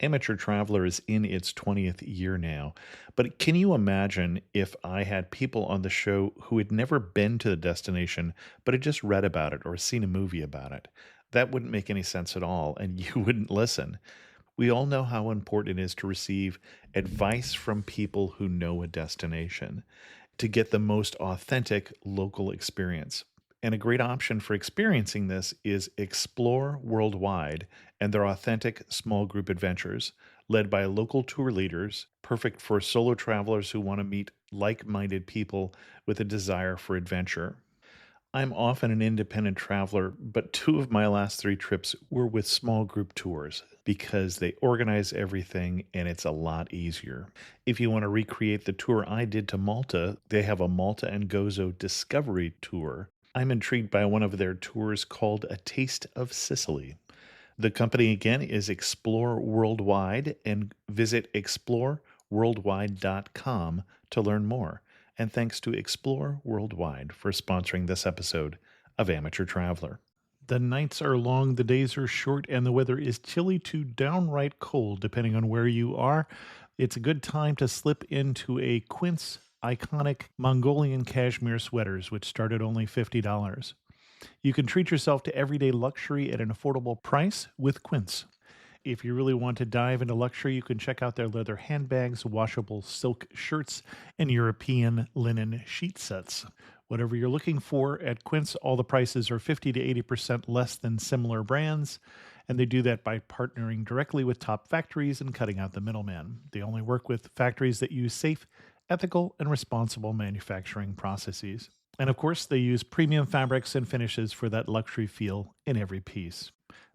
Amateur Traveler is in its 20th year now, but can you imagine if I had people on the show who had never been to the destination, but had just read about it or seen a movie about it? That wouldn't make any sense at all, and you wouldn't listen. We all know how important it is to receive advice from people who know a destination to get the most authentic local experience. And a great option for experiencing this is Explore Worldwide and their authentic small group adventures, led by local tour leaders, perfect for solo travelers who want to meet like minded people with a desire for adventure. I'm often an independent traveler, but two of my last three trips were with small group tours because they organize everything and it's a lot easier. If you want to recreate the tour I did to Malta, they have a Malta and Gozo Discovery Tour. I'm intrigued by one of their tours called A Taste of Sicily. The company again is Explore Worldwide, and visit exploreworldwide.com to learn more. And thanks to Explore Worldwide for sponsoring this episode of Amateur Traveler. The nights are long, the days are short, and the weather is chilly to downright cold, depending on where you are. It's a good time to slip into a Quince iconic Mongolian cashmere sweaters, which start at only $50. You can treat yourself to everyday luxury at an affordable price with Quince. If you really want to dive into luxury, you can check out their leather handbags, washable silk shirts, and European linen sheet sets. Whatever you're looking for at Quince, all the prices are 50 to 80% less than similar brands, and they do that by partnering directly with top factories and cutting out the middleman. They only work with factories that use safe, ethical, and responsible manufacturing processes. And of course, they use premium fabrics and finishes for that luxury feel in every piece.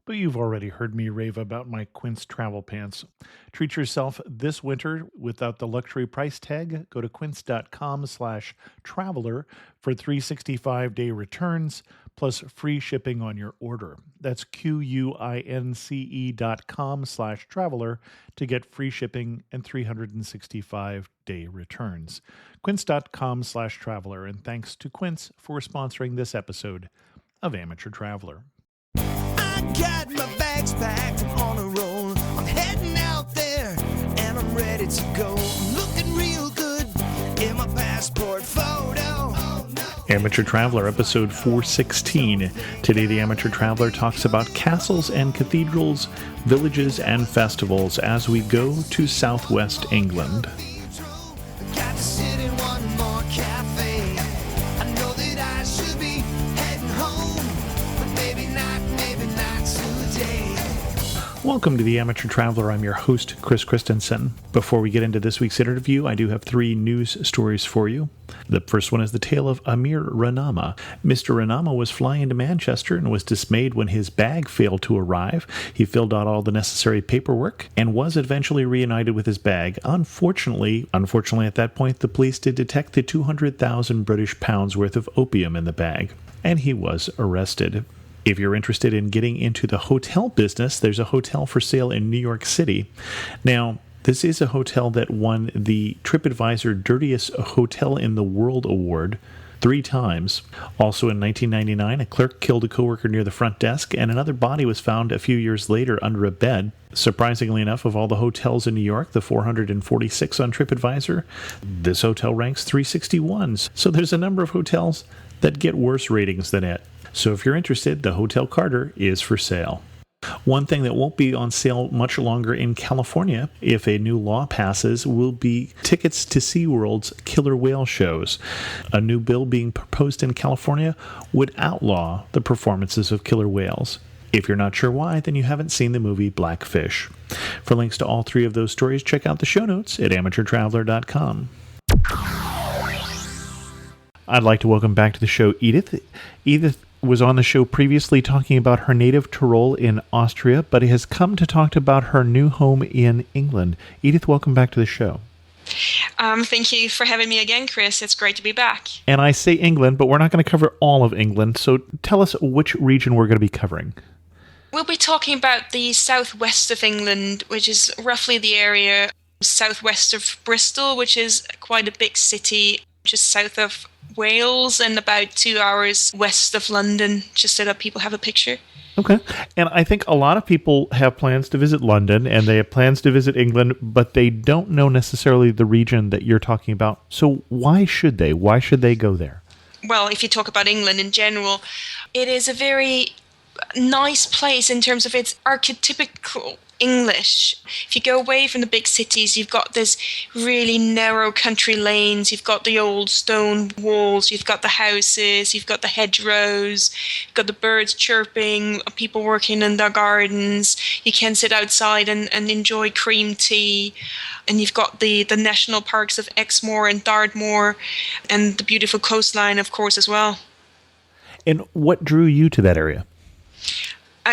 But you've already heard me rave about my Quince travel pants. Treat yourself this winter without the luxury price tag. Go to quince.com/traveler for 365-day returns plus free shipping on your order. That's QUINCE.com/traveler to get free shipping and 365-day returns. Quince.com/traveler. And thanks to Quince for sponsoring this episode of Amateur Traveler. I got my bags packed, I'm on a roll. I'm heading out there, and I'm ready to go. I'm looking real good in my passport photo. Oh, no. Amateur Traveler, episode 416. Today, the Amateur Traveler talks about castles and cathedrals, villages and festivals as we go to southwest England. Got to sit in one more cafe. I know that I should be heading home, but maybe not today. Welcome to the Amateur Traveler. I'm your host, Chris Christensen. Before we get into this week's interview, I do have three news stories for you. The first one is the tale of Amir Ranama. Mr. Ranama was flying into Manchester and was dismayed when his bag failed to arrive. He filled out all the necessary paperwork and was eventually reunited with his bag. Unfortunately at that point, the police did detect the 200,000 British pounds worth of opium in the bag, and he was arrested. If you're interested in getting into the hotel business, there's a hotel for sale in New York City. Now, this is a hotel that won the TripAdvisor Dirtiest Hotel in the World Award 3 times. Also in 1999, a clerk killed a coworker near the front desk, and another body was found a few years later under a bed. Surprisingly enough, of all the hotels in New York, the 446 on TripAdvisor, this hotel ranks 361. So there's a number of hotels that get worse ratings than it. So if you're interested, the Hotel Carter is for sale. One thing that won't be on sale much longer in California, if a new law passes, will be tickets to SeaWorld's killer whale shows. A new bill being proposed in California would outlaw the performances of killer whales. If you're not sure why, then you haven't seen the movie Blackfish. For links to all three of those stories, check out the show notes at amateurtraveler.com. I'd like to welcome back to the show Edith. Edith was on the show previously talking about her native Tyrol in Austria, but has come to talk about her new home in England. Edith, welcome back to the show. Thank you for having me again, Chris. It's great to be back. And I say England, but we're not going to cover all of England, so tell us which region we're going to be covering. We'll be talking about the southwest of England, which is roughly the area southwest of Bristol, which is quite a big city just south of Wales and about 2 hours west of London, just so that people have a picture. Okay. And I think a lot of people have plans to visit London and they have plans to visit England, but they don't know necessarily the region that you're talking about. So why should they? Why should they go there? Well, if you talk about England in general, it is a very nice place in terms of its archetypical English. If you go away from the big cities, you've got this really narrow country lanes, you've got the old stone walls, you've got the houses, you've got the hedgerows, you've got the birds chirping, people working in their gardens. You can sit outside and enjoy cream tea. And you've got the national parks of Exmoor and Dartmoor and the beautiful coastline, of course, as well. And what drew you to that area?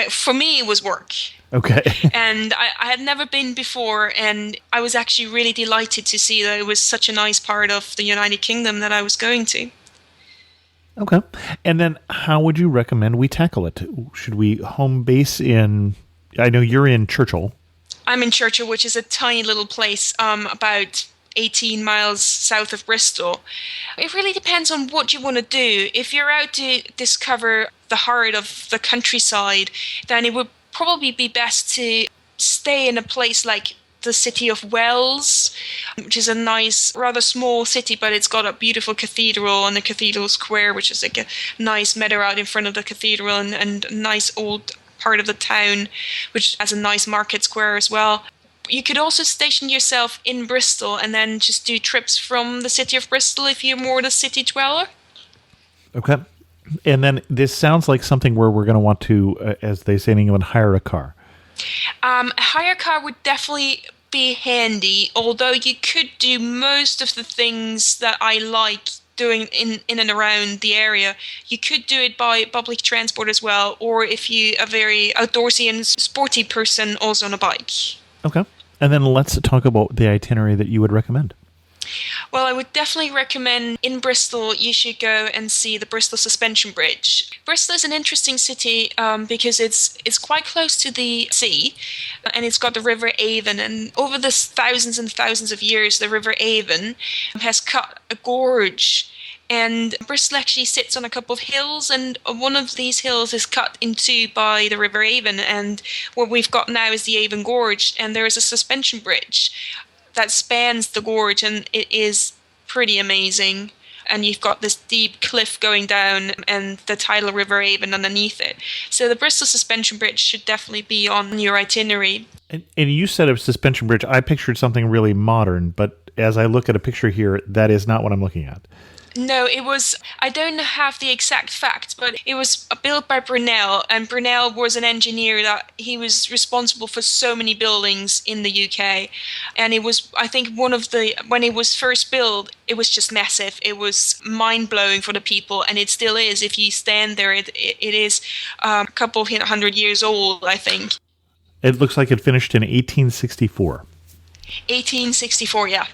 For me, it was work. Okay. And I had never been before, and I was actually really delighted to see that it was such a nice part of the United Kingdom that I was going to. Okay. And then how would you recommend we tackle it? Should we home base in, I know you're in Churchill. I'm in Churchill, which is a tiny little place about 18 miles south of Bristol. It really depends on what you want to do. If you're out to discover the heart of the countryside, then it would probably be best to stay in a place like the city of Wells, which is a nice, rather small city, but it's got a beautiful cathedral and a cathedral square, which is like a nice meadow out in front of the cathedral and a nice old part of the town, which has a nice market square as well. You could also station yourself in Bristol and then just do trips from the city of Bristol if you're more the city dweller. Okay. And then this sounds like something where we're going to want to, as they say in England, hire a car. A hire car would definitely be handy, although you could do most of the things that I like doing in and around the area. You could do it by public transport as well, or if you're a very outdoorsy and sporty person, also on a bike. Okay. And then let's talk about the itinerary that you would recommend. Well, I would definitely recommend in Bristol, you should go and see the Bristol Suspension Bridge. Bristol is an interesting city because it's quite close to the sea, and it's got the River Avon. And over the thousands and thousands of years, the River Avon has cut a gorge. And Bristol actually sits on a couple of hills, and one of these hills is cut in two by the River Avon. And what we've got now is the Avon Gorge, and there is a suspension bridge that spans the gorge, and it is pretty amazing. And you've got this deep cliff going down and the tidal River Avon underneath it. So the Bristol Suspension Bridge should definitely be on your itinerary. And you said a suspension bridge. I pictured something really modern, but as I look at a picture here, that is not what I'm looking at. No, it was, I don't have the exact facts, but it was built by Brunel, and Brunel was an engineer that he was responsible for so many buildings in the UK. And it was, I think, when it was first built, it was just massive. It was mind-blowing for the people, and it still is. If you stand there, it is a couple of 100 years old, I think. It looks like it finished in 1864. 1864, yeah,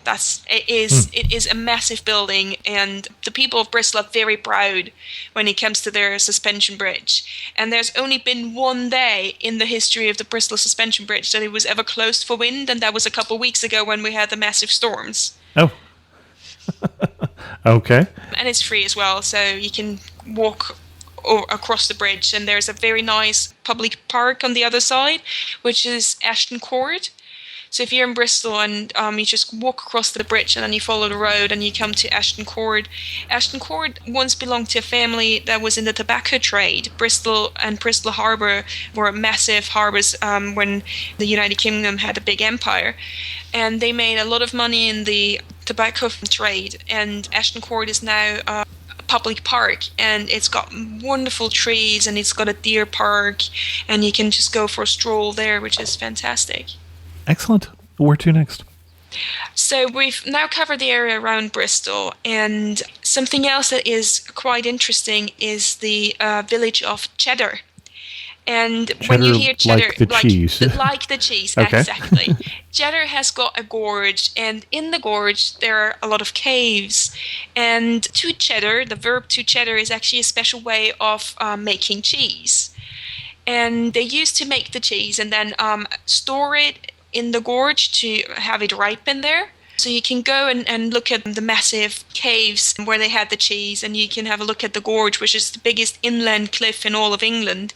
it is a massive building, and the people of Bristol are very proud when it comes to their suspension bridge. And there's only been one day in the history of the Bristol Suspension Bridge that it was ever closed for wind, and that was a couple of weeks ago when we had the massive storms. Oh. Okay. And it's free as well, so you can walk across the bridge, and there's a very nice public park on the other side, which is Ashton Court. So if you're in Bristol and you just walk across the bridge and then you follow the road and you come to Ashton Court. Ashton Court once belonged to a family that was in the tobacco trade. Bristol and Bristol Harbour were massive harbours when the United Kingdom had a big empire. And they made a lot of money in the tobacco trade. And Ashton Court is now a public park, and it's got wonderful trees, and it's got a deer park, and you can just go for a stroll there, which is fantastic. Excellent. Where to next? So we've now covered the area around Bristol, and something else that is quite interesting is the village of Cheddar. And Cheddar, when you hear Cheddar, like the cheese. Like the cheese, Okay. Exactly. Cheddar has got a gorge, and in the gorge there are a lot of caves. And to cheddar, the verb to cheddar is actually a special way of making cheese. And they used to make the cheese and then store it in the gorge to have it ripen there. So you can go and look at the massive caves where they had the cheese, and you can have a look at the gorge, which is the biggest inland cliff in all of England.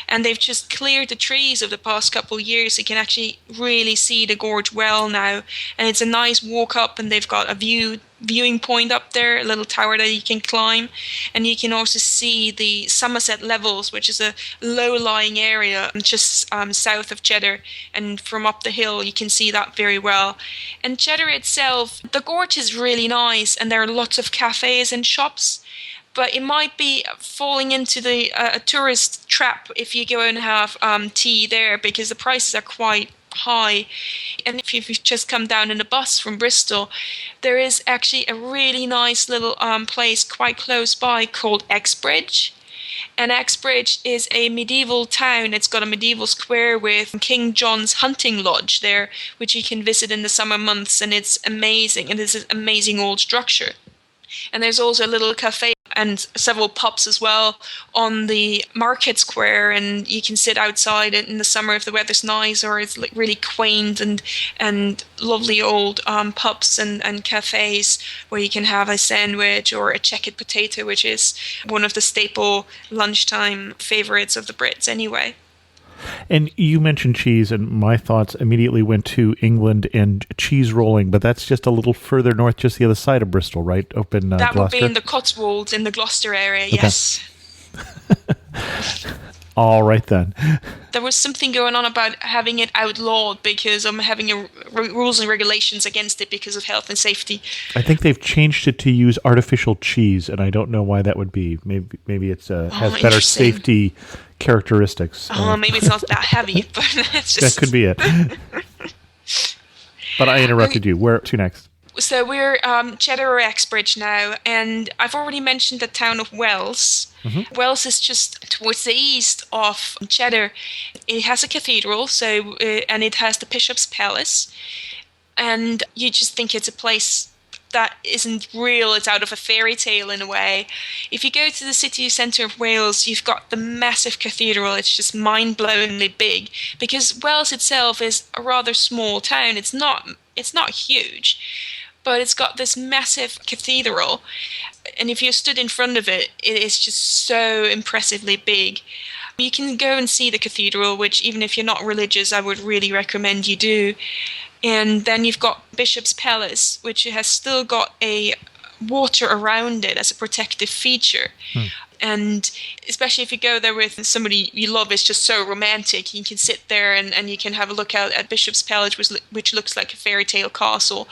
And they've just cleared the trees over the past couple of years, so you can actually really see the gorge well now. And it's a nice walk up, and they've got a viewing point up there, a little tower that you can climb, and you can also see the Somerset Levels, which is a low-lying area just south of Cheddar, and from up the hill you can see that very well. And Cheddar itself, the gorge is really nice, and there are lots of cafes and shops, but it might be falling into the a tourist trap if you go and have tea there, because the prices are quite high. And if you've just come down in a bus from Bristol, there is actually a really nice little place quite close by called Exbridge. And Exbridge is a medieval town. It's got a medieval square with King John's hunting lodge there, which you can visit in the summer months, and it's amazing. And it's an amazing old structure. And there's also a little cafe and several pubs as well on the market square, and you can sit outside in the summer if the weather's nice, or it's like really quaint and lovely old pubs and cafes where you can have a sandwich or a checkered potato, which is one of the staple lunchtime favorites of the Brits anyway. And you mentioned cheese, and my thoughts immediately went to England and cheese rolling, but that's just a little further north, just the other side of Bristol, right? Up in that Gloucester? Would be in the Cotswolds, in the Gloucester area, okay. Yes. All right, then. There was something going on about having it outlawed because I'm having rules and regulations against it because of health and safety. I think they've changed it to use artificial cheese, and I don't know why that would be. Maybe it's has better safety characteristics. Maybe it's not that heavy, but it's just... That could be it. But I interrupted you. Where to next? So we're Cheddar or Exbridge now, and I've already mentioned the town of Wells. Mm-hmm. Wells is just towards the east of Cheddar. It has a cathedral, and it has the Bishop's Palace, and you just think it's a place that isn't real. It's out of a fairy tale in a way. If you go to the city centre of Wales, you've got the massive cathedral. It's just mind-blowingly big, because Wells itself is a rather small town. It's not huge, but it's got this massive cathedral, and if you stood in front of it, it is just so impressively big. You can go and see the cathedral, which even if you're not religious, I would really recommend you do. And then you've got Bishop's Palace, which has still got a water around it as a protective feature. And especially if you go there with somebody you love, it's just so romantic. You can sit there and you can have a look out at Bishop's Palace, which looks like a fairy tale castle.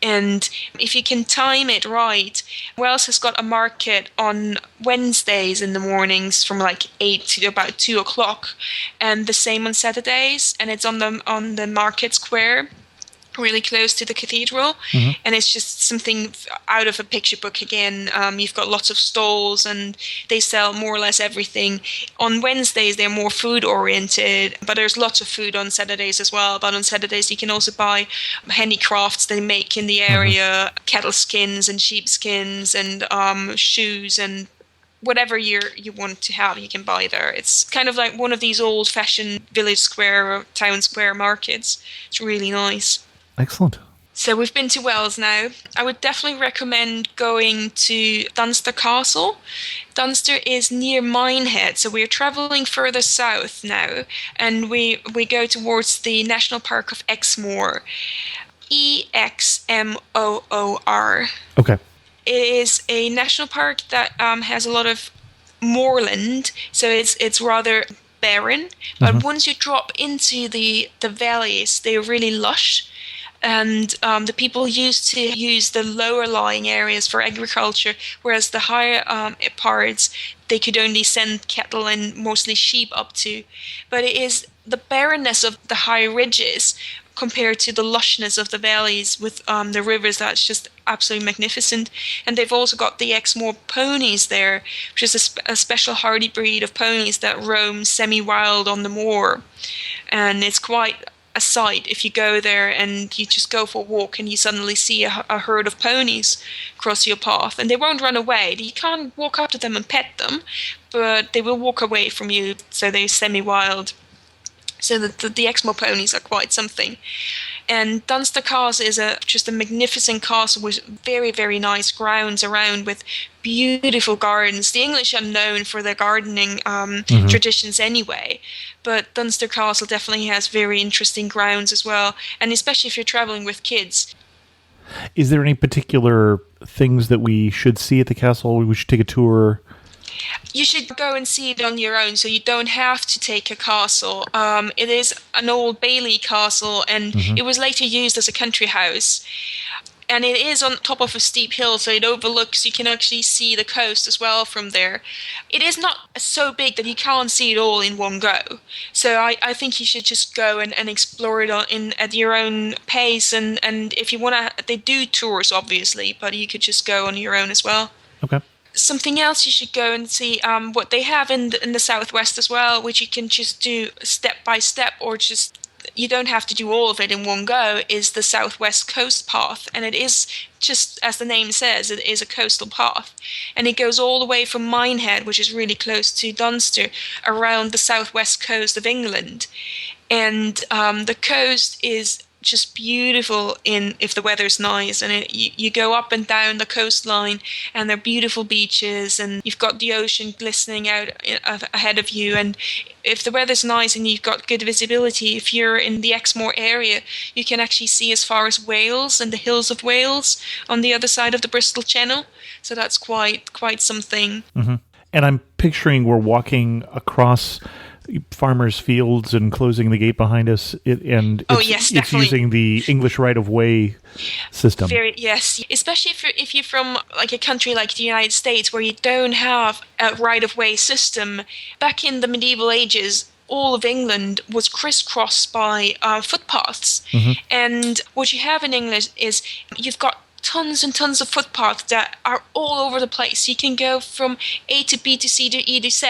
And if you can time it right, Wells has got a market on Wednesdays in the mornings from like 8 to about 2 o'clock, and the same on Saturdays. And it's on the market square, really close to the cathedral. Mm-hmm. And it's just something out of a picture book again. You've got lots of stalls, and they sell more or less everything. On Wednesdays they're more food oriented, but there's lots of food on Saturdays as well. But on Saturdays you can also buy handicrafts they make in the area, cattle skins and sheep skins and shoes and whatever you want to have, you can buy there. It's kind of like one of these old-fashioned village square or town square markets. It's really nice. Excellent. So we've been to Wells now. I would definitely recommend going to Dunster Castle. Dunster is near Minehead, so we're travelling further south now, and we go towards the National Park of Exmoor. Exmoor. Okay. It is a national park that has a lot of moorland, so it's rather barren. But once you drop into the valleys, they're really lush. And the people used to use the lower lying areas for agriculture, whereas the higher parts they could only send cattle and mostly sheep up to. But it is the barrenness of the high ridges compared to the lushness of the valleys with the rivers that's just absolutely magnificent. And they've also got the Exmoor ponies there, which is a special hardy breed of ponies that roam semi-wild on the moor. And it's quite a sight if you go there and you just go for a walk and you suddenly see a herd of ponies cross your path, and they won't run away. You can't walk up to them and pet them, but they will walk away from you, so they're semi-wild. So the Exmoor ponies are quite something. And Dunster Castle is just a magnificent castle with very, very nice grounds around with beautiful gardens. The English are known for their gardening traditions anyway, but Dunster Castle definitely has very interesting grounds as well, and especially if you're traveling with kids. Is there any particular things that we should see at the castle? We should take a tour? You should go and see it on your own, so you don't have to take a castle. It is an old Bailey castle, and it was later used as a country house. And it is on top of a steep hill, so it overlooks, you can actually see the coast as well from there. It is not so big that you can't see it all in one go. So I think you should just go and explore it at your own pace. And if you want to, they do tours, obviously, but you could just go on your own as well. Okay. Something else you should go and see what they have in the southwest as well, which you can just do step by step, or just you don't have to do all of it in one go, is the Southwest Coast Path. And it is, just as the name says, it is a coastal path. And it goes all the way from Minehead, which is really close to Dunster, around the southwest coast of England. And the coast is just beautiful if the weather's nice, and you go up and down the coastline, and there are beautiful beaches, and you've got the ocean glistening out ahead of you. And if the weather's nice and you've got good visibility, if you're in the Exmoor area, you can actually see as far as Wales and the hills of Wales on the other side of the Bristol Channel. So that's quite something. Mm-hmm. And I'm picturing we're walking across farmers' fields and closing the gate behind us, it's using the English right-of-way system. Yes, especially if you're from like a country like the United States, where you don't have a right-of-way system. Back in the medieval ages, all of England was crisscrossed by footpaths. And what you have in England is you've got tons and tons of footpaths that are all over the place. You can go from A to B to C to E to Z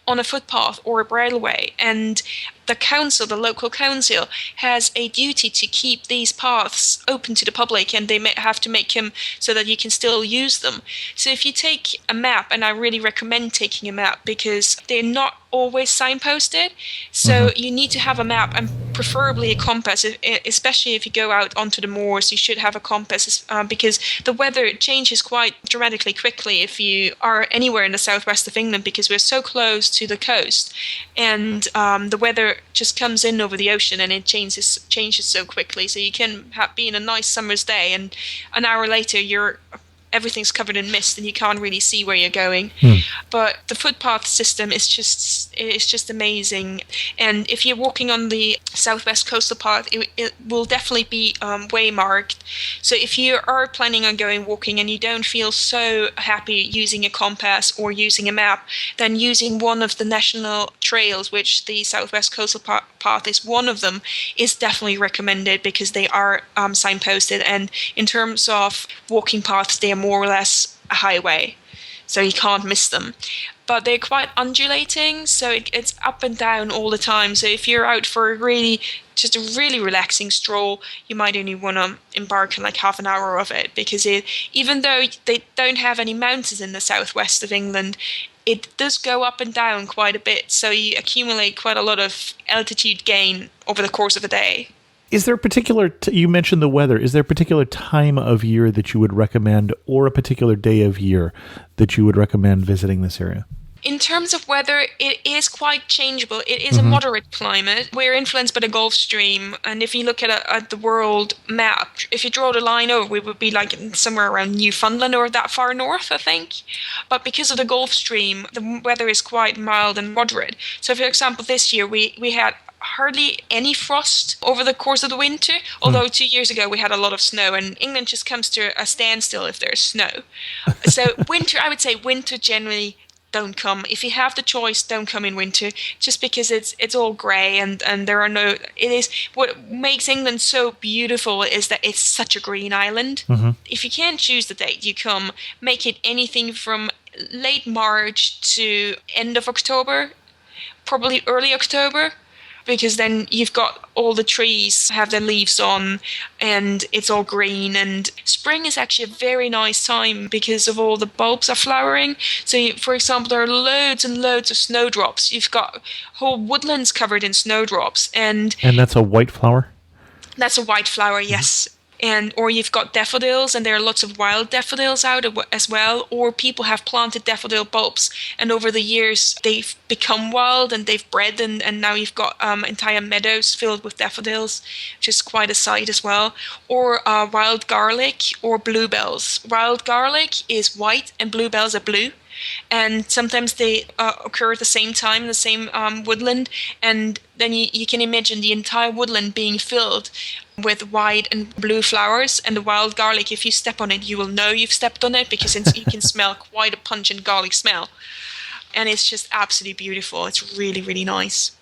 on a footpath or a bridleway, and the local council has a duty to keep these paths open to the public, and they have to make them so that you can still use them. So if you take a map, and I really recommend taking a map because they're not always signposted, so you need to have a map, and preferably a compass, especially if you go out onto the moors. You should have a compass because the weather changes quite dramatically quickly if you are anywhere in the southwest of England, because we're so close to the coast, and the weather just comes in over the ocean, and it changes so quickly. So you can be in a nice summer's day, and an hour later everything's covered in mist and you can't really see where you're going. But the footpath system is just amazing. And if you're walking on the southwest coastal path, it will definitely be waymarked. So if you are planning on going walking and you don't feel so happy using a compass or using a map, then using one of the national trails, which the southwest coastal path is one of them, is definitely recommended because they are signposted. And in terms of walking paths, they are more or less a highway, so you can't miss them. But they're quite undulating, so it's up and down all the time. So if you're out for a really relaxing stroll, you might only want to embark on like half an hour of it, because even though they don't have any mountains in the southwest of England, it does go up and down quite a bit, so you accumulate quite a lot of altitude gain over the course of a day. Is there a particular, you mentioned the weather, is there a particular time of year that you would recommend, or a particular day of year that you would recommend visiting this area? In terms of weather, it is quite changeable. It is a moderate climate. We're influenced by the Gulf Stream, and if you look at the world map, if you draw the line over, we would be like somewhere around Newfoundland or that far north, I think. But because of the Gulf Stream, the weather is quite mild and moderate. So, for example, this year we had hardly any frost over the course of the winter, although 2 years ago we had a lot of snow, and England just comes to a standstill if there's snow. So I would say winter generally don't come. If you have the choice, don't come in winter, just because it's all grey and there are no. It is what makes England so beautiful is that it's such a green island. If you can't choose the date you come, make it anything from late March to end of October, probably early October, because then you've got all the trees have their leaves on and it's all green. And spring is actually a very nice time because of all the bulbs are flowering. So, for example, there are loads and loads of snowdrops. You've got whole woodlands covered in snowdrops. And that's a white flower? That's a white flower, yes. Or you've got daffodils, and there are lots of wild daffodils out as well. Or people have planted daffodil bulbs, and over the years they've become wild and they've bred, and now you've got entire meadows filled with daffodils, which is quite a sight as well. Or wild garlic or bluebells. Wild garlic is white and bluebells are blue. And sometimes they occur at the same time in the same woodland, and then you can imagine the entire woodland being filled with white and blue flowers. And the wild garlic, if you step on it, you will know you've stepped on it, because you can smell quite a pungent garlic smell. And it's just absolutely beautiful. It's really, really nice.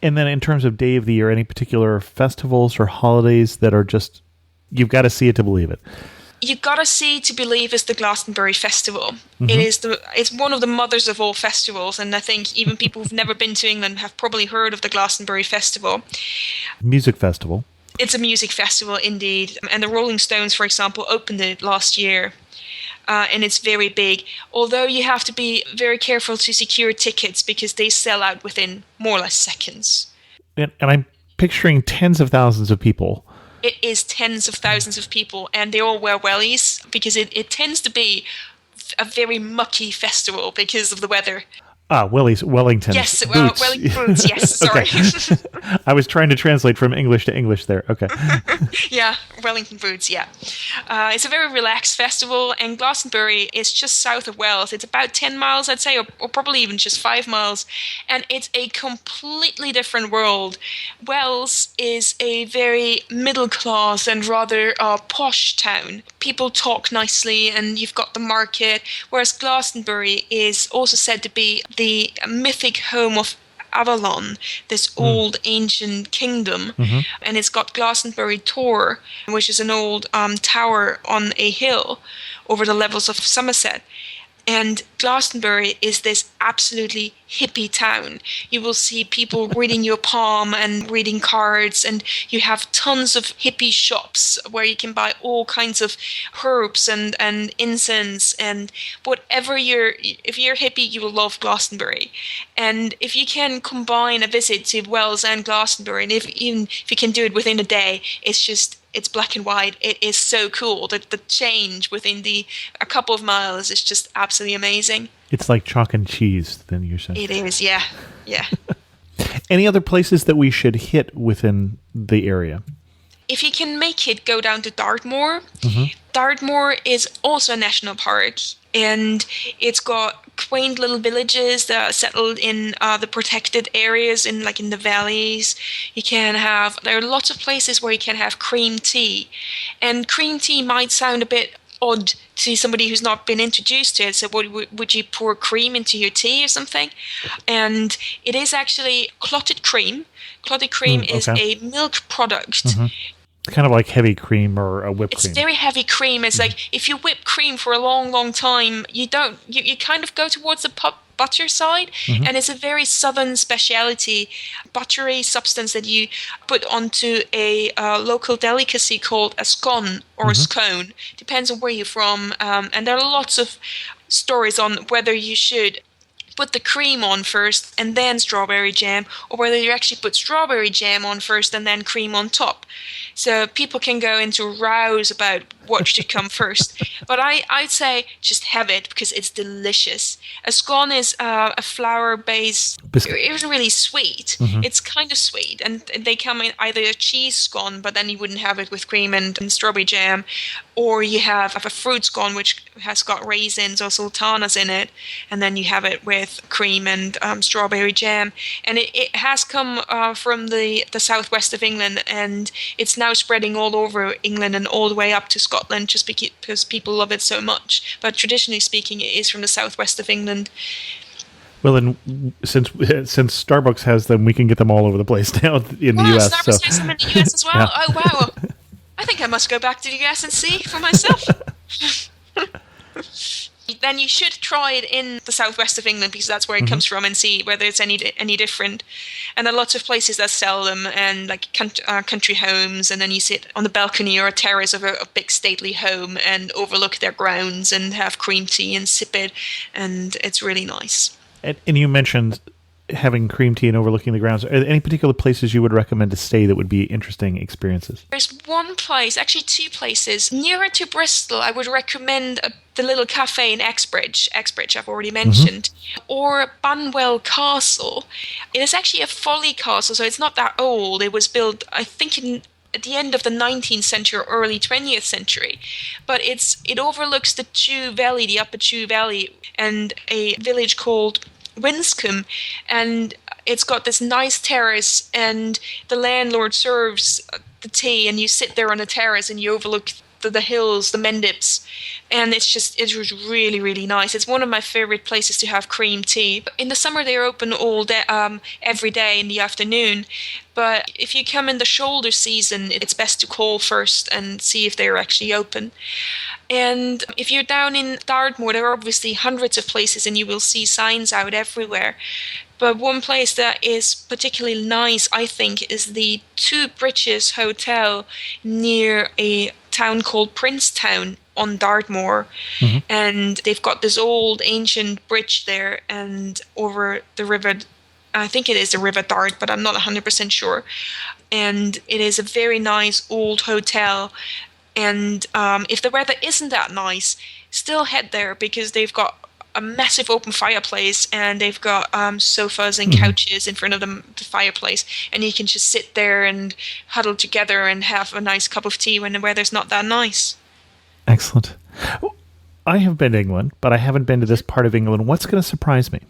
And then in terms of day of the year, any particular festivals or holidays that are just, you've got to see it to believe it? You gotta see to believe is the Glastonbury Festival. It's one of the mothers of all festivals, and I think even people who've never been to England have probably heard of the Glastonbury Festival. Music festival. It's a music festival indeed, and the Rolling Stones, for example, opened it last year. And it's very big, although you have to be very careful to secure tickets because they sell out within more or less seconds. And I'm picturing tens of thousands of people. It is tens of thousands of people, and they all wear wellies because it tends to be a very mucky festival because of the weather. Wellington. Yes, Wellington boots, yes, sorry. I was trying to translate from English to English there. Okay. Yeah, Wellington boots, yeah. It's a very relaxed festival, and Glastonbury is just south of Wells. It's about 10 miles, I'd say, or probably even just 5 miles, and it's a completely different world. Wells is a very middle-class and rather posh town. People talk nicely, and you've got the market, whereas Glastonbury is also said to be the mythic home of Avalon, this old ancient kingdom. And it's got Glastonbury Tor, which is an old tower on a hill over the levels of Somerset. And Glastonbury is this absolutely hippie town. You will see people reading your palm and reading cards, and you have tons of hippie shops where you can buy all kinds of herbs and incense and whatever if you're hippie, you will love Glastonbury. And if you can combine a visit to Wells and Glastonbury, and if you can do it within a day, it's black and white. It is so cool. The change within a couple of miles is just absolutely amazing. It's like chalk and cheese, then you're saying. It is, yeah. Any other places that we should hit within the area? If you can make it, go down to Dartmoor. Dartmoor is also a national park, and it's got quaint little villages that are settled in the protected areas in the valleys. There are lots of places where you can have cream tea, and cream tea might sound a bit odd to somebody who's not been introduced to it. So would you pour cream into your tea or something? And it is actually clotted cream. Clotted cream is a milk product. Kind of like heavy cream or a whipped cream. It's very heavy cream. It's like if you whip cream for a long, long time, you kind of go towards the butter side, and it's a very southern speciality, buttery substance that you put onto a local delicacy called a scone or a scone. Depends on where you're from, and there are lots of stories on whether you should put the cream on first and then strawberry jam, or whether you actually put strawberry jam on first and then cream on top. So people can go into rows about what should come first. But I'd say just have it because it's delicious. A scone is a flour-based... It isn't really sweet. It's kind of sweet. And they come in either a cheese scone, but then you wouldn't have it with cream and strawberry jam. Or you have a fruit scone, which has got raisins or sultanas in it. And then you have it with cream and strawberry jam. And it has come from the southwest of England, and it's now spreading all over England and all the way up to Scotland just because people love it so much. But traditionally speaking, it is from the southwest of England. Well, and since Starbucks has them, we can get them all over the place now in the US. Starbucks has them in the US as well? Yeah. Oh, wow. I think I must go back to the US and see for myself. Then you should try it in the southwest of England because that's where it comes from, and see whether it's any different. And there are lots of places that sell them, and like country homes, and then you sit on the balcony or a terrace of a big stately home and overlook their grounds and have cream tea and sip it, and it's really nice. And you mentioned having cream tea and overlooking the grounds, are there any particular places you would recommend to stay that would be interesting experiences? There's one place, actually two places. Nearer to Bristol, I would recommend the little cafe in Exbridge I've already mentioned, or Banwell Castle. It is actually a folly castle, so it's not that old. It was built, I think, at the end of the 19th century or early 20th century. But it overlooks the Chew Valley, the upper Chew Valley, and a village called Winscombe, and it's got this nice terrace, and the landlord serves the tea, and you sit there on the terrace and you overlook the hills, the Mendips, and it was really, really nice. It's one of my favorite places to have cream tea. In the summer they're open all day, every day in the afternoon, but if you come in the shoulder season, it's best to call first and see if they're actually open. And if you're down in Dartmoor, there are obviously hundreds of places and you will see signs out everywhere. But one place that is particularly nice, I think, is the Two Bridges Hotel near a town called Princetown on Dartmoor. And they've got this old ancient bridge there and over the river. I think it is the River Dart, but I'm not 100% sure. And it is a very nice old hotel. And if the weather isn't that nice, still head there because they've got a massive open fireplace and they've got sofas and couches in front of the fireplace, and you can just sit there and huddle together and have a nice cup of tea when the weather's not that nice. Excellent. I have been to England, but I haven't been to this part of England. What's going to surprise me?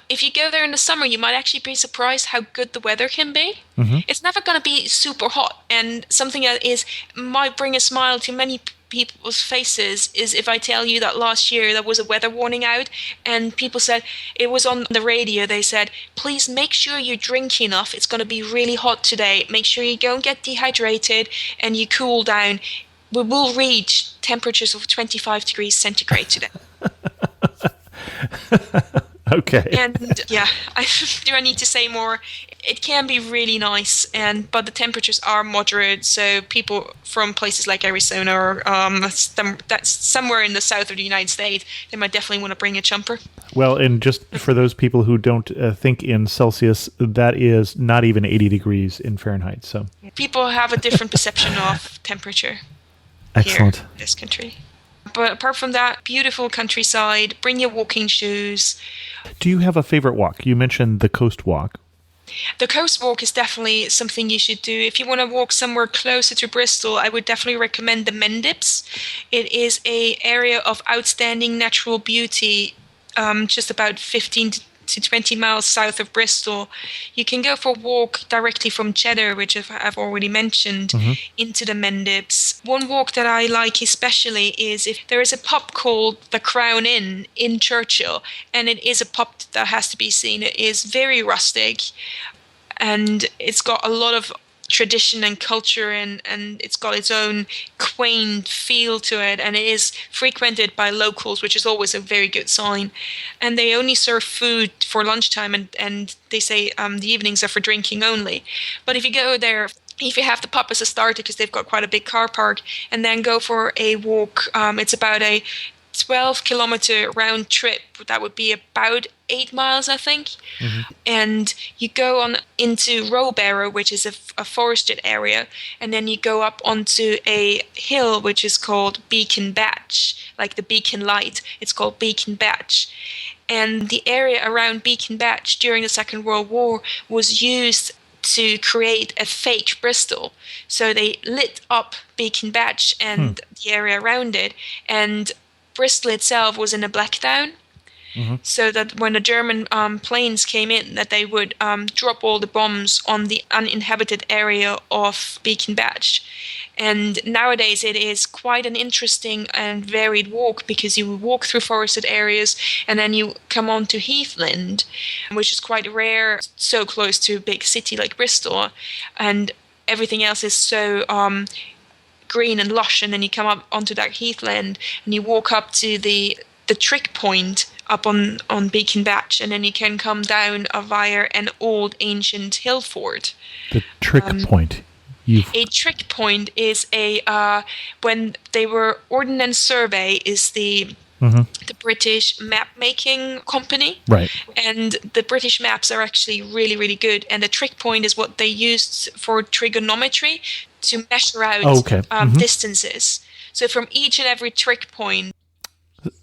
If you go there in the summer, you might actually be surprised how good the weather can be. It's never going to be super hot, and something that might bring a smile to many people's faces is if I tell you that last year there was a weather warning out, and people said, it was on the radio, they said, please make sure you drink enough. It's going to be really hot today. Make sure you don't get dehydrated and you cool down. We will reach temperatures of 25 degrees centigrade today. Okay. And yeah, do I need to say more? It can be really nice, but the temperatures are moderate. So people from places like Arizona or that's somewhere in the south of the United States, they might definitely want to bring a jumper. Well, and just for those people who don't think in Celsius, that is not even 80 degrees in Fahrenheit. So people have a different perception of temperature. Excellent. Here in this country. But apart from that, beautiful countryside. Bring your walking shoes. Do you have a favorite walk? You mentioned the coast walk. The coast walk is definitely something you should do. If you want to walk somewhere closer to Bristol, I would definitely recommend the Mendips. It is an area of outstanding natural beauty, just about 15 to 20 miles south of Bristol. You can go for a walk directly from Cheddar, which I've already mentioned, into the Mendips. One walk that I like especially is if there is a pub called the Crown Inn in Churchill, and it is a pub that has to be seen. It is very rustic, and it's got a lot of tradition and culture, and it's got its own quaint feel to it, and it is frequented by locals, which is always a very good sign. And they only serve food for lunchtime, and they say the evenings are for drinking only. But if you go there, if you have the pub as a starter, because they've got quite a big car park, and then go for a walk, it's about a 12-kilometer round trip. That would be about 8 miles, I think. And you go on into Rowbarrow, which is a forested area, and then you go up onto a hill which is called Beacon Batch, like the beacon light. It's called Beacon Batch. And the area around Beacon Batch during the Second World War was used to create a fake Bristol. So they lit up Beacon Batch and the area around it, and Bristol itself was in a blackdown, so that when the German planes came in, that they would drop all the bombs on the uninhabited area of Beacon Batch. And nowadays it is quite an interesting and varied walk, because you walk through forested areas and then you come on to heathland, which is quite rare, so close to a big city like Bristol, and everything else is so green and lush, and then you come up onto that heathland and you walk up to the trick point up on Beacon Batch, and then you can come down via an old ancient hill fort. The trick point. A trick point is when they were ordnance survey is the the British map-making company. Right. And the British maps are actually really, really good. And the trick point is what they used for trigonometry to measure out distances. So from each and every trick point.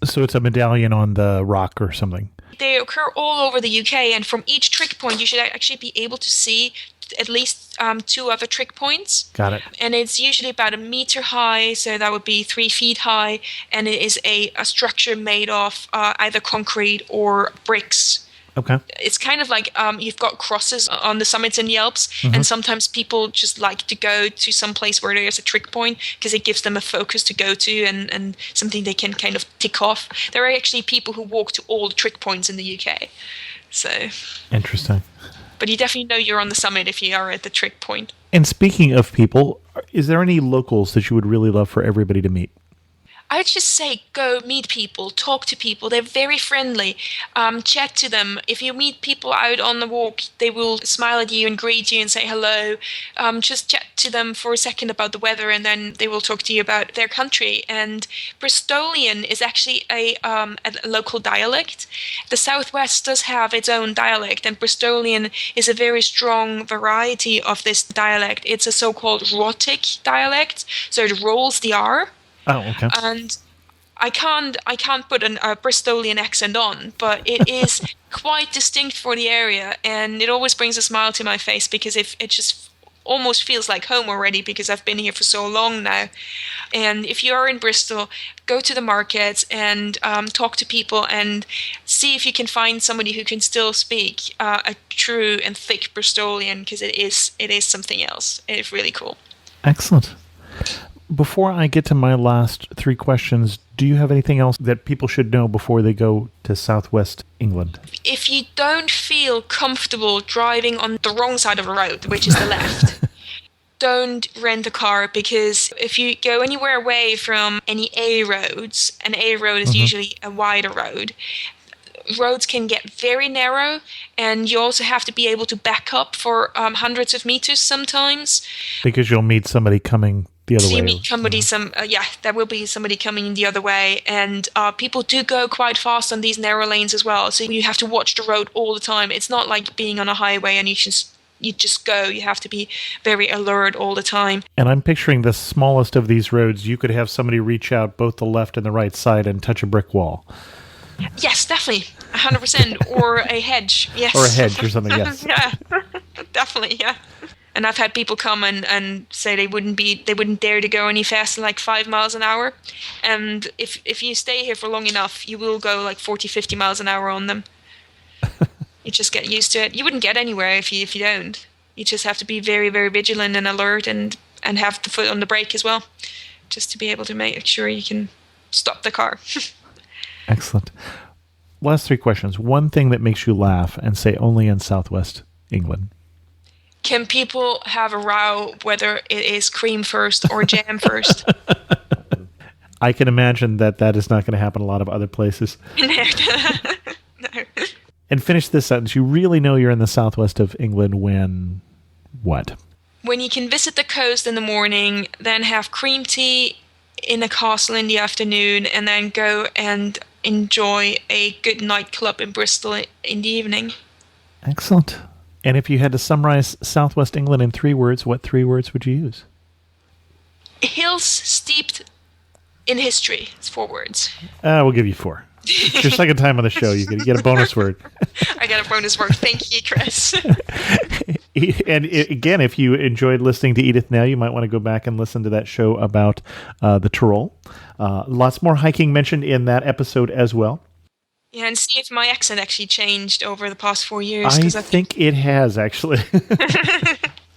So it's a medallion on the rock or something. They occur all over the UK, and from each trick point, you should actually be able to see at least 2 other trick points. Got it. And it's usually about 1 meter high, so that would be 3 feet high, and it is a structure made of either concrete or bricks. Okay. It's kind of like you've got crosses on the summits and the Alps, and sometimes people just like to go to some place where there's a trick point because it gives them a focus to go to and something they can kind of tick off. There are actually people who walk to all the trick points in the UK. So interesting. But you definitely know you're on the summit if you are at the trick point. And speaking of people, is there any locals that you would really love for everybody to meet? I'd just say go meet people, talk to people. They're very friendly. Chat to them. If you meet people out on the walk, they will smile at you and greet you and say hello. Just chat to them for a second about the weather, and then they will talk to you about their country. And Bristolian is actually a local dialect. The Southwest does have its own dialect, and Bristolian is a very strong variety of this dialect. It's a so-called rhotic dialect, so it rolls the R. Oh, okay. And I can't put a Bristolian accent on, but it is quite distinct for the area, and it always brings a smile to my face because it just almost feels like home already because I've been here for so long now. And if you are in Bristol, go to the markets and talk to people and see if you can find somebody who can still speak a true and thick Bristolian, because it is something else. It is really cool. Excellent. Before I get to my last 3 questions, do you have anything else that people should know before they go to Southwest England? If you don't feel comfortable driving on the wrong side of the road, which is the left, don't rent a car, because if you go anywhere away from any A roads, an A road is usually a wider road, roads can get very narrow, and you also have to be able to back up for hundreds of meters sometimes. Because you'll meet somebody coming the other way. You meet somebody, there will be somebody coming the other way, and people do go quite fast on these narrow lanes as well, so you have to watch the road all the time. It's not like being on a highway and you just go. You have to be very alert all the time. And I'm picturing the smallest of these roads, you could have somebody reach out both the left and the right side and touch a brick wall. Yes, definitely, 100%, or a hedge. Yes, or a hedge or something. Yes, yeah, definitely, yeah. And I've had people come and say they wouldn't dare to go any faster, like 5 miles an hour. And if you stay here for long enough, you will go like 40, 50 miles an hour on them. You just get used to it. You wouldn't get anywhere if you don't. You just have to be very, very vigilant and alert and have the foot on the brake as well, just to be able to make sure you can stop the car. Excellent. Last 3 questions. One thing that makes you laugh and say only in Southwest England. Can people have a row whether it is cream first or jam first? I can imagine that is not going to happen a lot of other places. No. And finish this sentence. You really know you're in the southwest of England when what? When you can visit the coast in the morning, then have cream tea in a castle in the afternoon, and then go and enjoy a good nightclub in Bristol in the evening. Excellent. And if you had to summarize Southwest England in 3 words, what 3 words would you use? Hills steeped in history. It's 4 words. We'll give you 4. It's your second time on the show. You get a bonus word. I got a bonus word. Thank you, Chris. And again, if you enjoyed listening to Edith now, you might want to go back and listen to that show about the Tyrol. Lots more hiking mentioned in that episode as well. Yeah, and see if my accent actually changed over the past 4 years. I think it has, actually.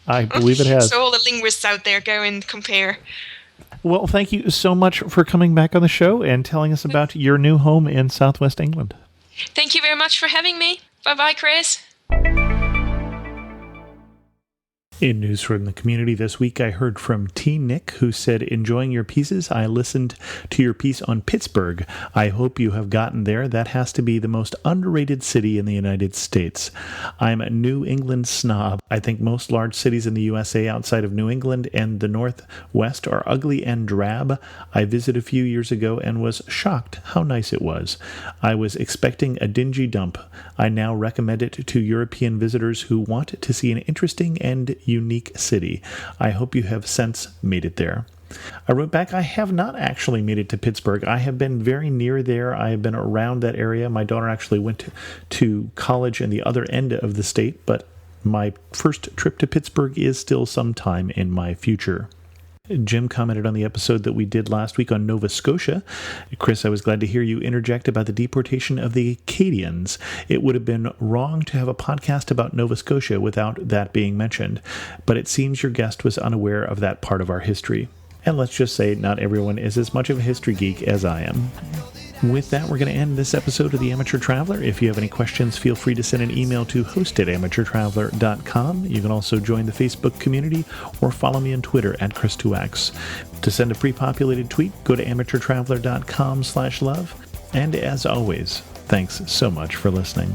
I believe it has. So all the linguists out there, go and compare. Well, thank you so much for coming back on the show and telling us about your new home in Southwest England. Thank you very much for having me. Bye-bye, Chris. In news from the community this week, I heard from T. Nick, who said, enjoying your pieces. I listened to your piece on Pittsburgh. I hope you have gotten there. That has to be the most underrated city in the United States. I'm a New England snob. I think most large cities in the USA outside of New England and the Northwest are ugly and drab. I visited a few years ago and was shocked how nice it was. I was expecting a dingy dump. I now recommend it to European visitors who want to see an interesting and unique city. I hope you have since made it there. I wrote back, I have not actually made it to Pittsburgh. I have been very near there. I have been around that area. My daughter actually went to college in the other end of the state, but my first trip to Pittsburgh is still sometime in my future. Jim commented on the episode that we did last week on Nova Scotia. Chris, I was glad to hear you interject about the deportation of the Acadians. It would have been wrong to have a podcast about Nova Scotia without that being mentioned, but it seems your guest was unaware of that part of our history. And let's just say not everyone is as much of a history geek as I am. With that, we're going to end this episode of The Amateur Traveler. If you have any questions, feel free to send an email to host@amateurtraveler.com. You can also join the Facebook community or follow me on Twitter @Chris2X. To send a pre-populated tweet, go to amateurtraveler.com/love. And as always, thanks so much for listening.